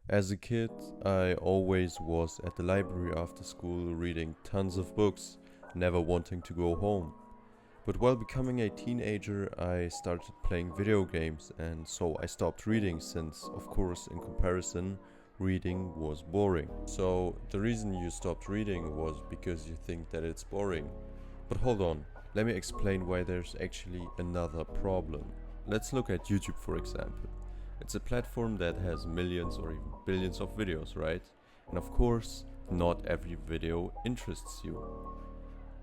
As a kid, I always was at the library after school reading tons of books, never wanting to go home. But while becoming a teenager, I started playing video games, and so I stopped reading since, of course, in comparison, reading was boring. So the reason you stopped reading was because you think that it's boring. But hold on, let me explain why there's actually another problem. Let's look at YouTube, for example. It's a platform that has millions or even billions of videos, right? And of course, not every video interests you.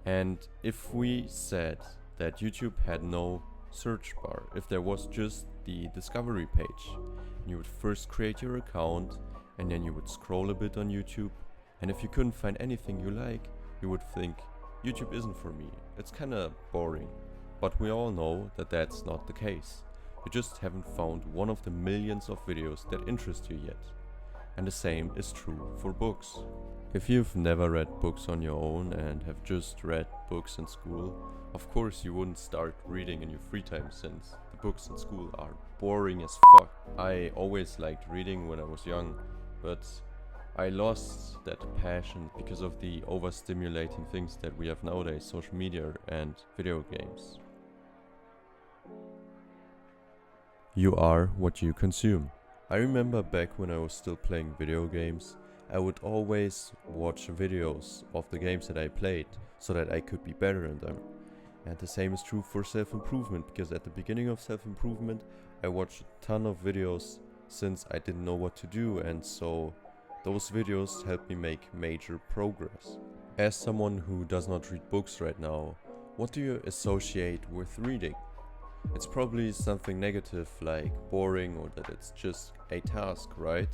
And if we said that YouTube had no search bar, if there was just the discovery page, you would first create your account and then you would scroll a bit on YouTube, and if you couldn't find anything you like, you would think, YouTube isn't for me, it's kinda boring. But we all know that that's not the case. You just haven't found one of the millions of videos that interest you yet. And the same is true for books. If you've never read books on your own and have just read books in school, of course you wouldn't start reading in your free time since the books in school are boring as fuck. I always liked reading when I was young, but I lost that passion because of the overstimulating things that we have nowadays, social media and video games. You are what you consume. I remember back when I was still playing video games, I would always watch videos of the games that I played so that I could be better in them. And the same is true for self-improvement, because at the beginning of self-improvement I watched a ton of videos since I didn't know what to do, and so those videos helped me make major progress. As someone who does not read books right now, what do you associate with reading? It's probably something negative like boring or that it's just a task, right?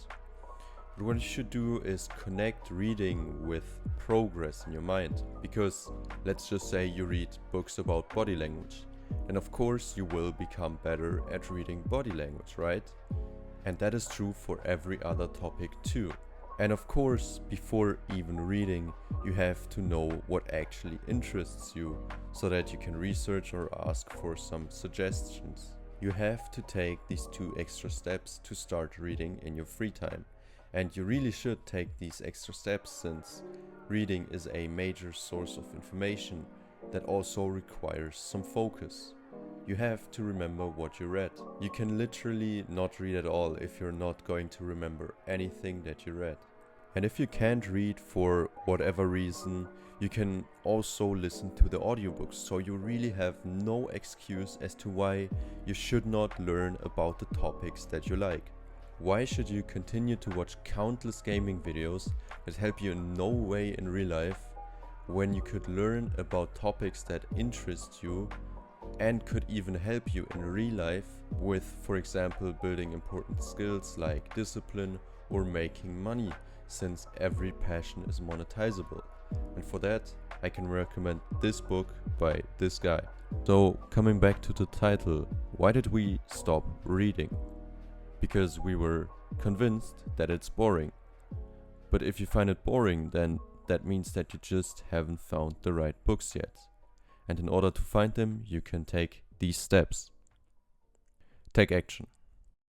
But what you should do is connect reading with progress in your mind. Because let's just say you read books about body language. And of course you will become better at reading body language, right? And that is true for every other topic too. And of course, before even reading, you have to know what actually interests you so that you can research or ask for some suggestions. You have to take these 2 extra steps to start reading in your free time. And you really should take these extra steps since reading is a major source of information that also requires some focus. You have to remember what you read. You can literally not read at all if you're not going to remember anything that you read. And if you can't read for whatever reason, you can also listen to the audiobooks, so you really have no excuse as to why you should not learn about the topics that you like. Why should you continue to watch countless gaming videos that help you in no way in real life when you could learn about topics that interest you and could even help you in real life with, for example, building important skills like discipline or making money, since every passion is monetizable. And for that, I can recommend this book by this guy. So, coming back to the title, why did we stop reading? Because we were convinced that it's boring. But if you find it boring, then that means that you just haven't found the right books yet. And in order to find them, you can take these steps. Take action.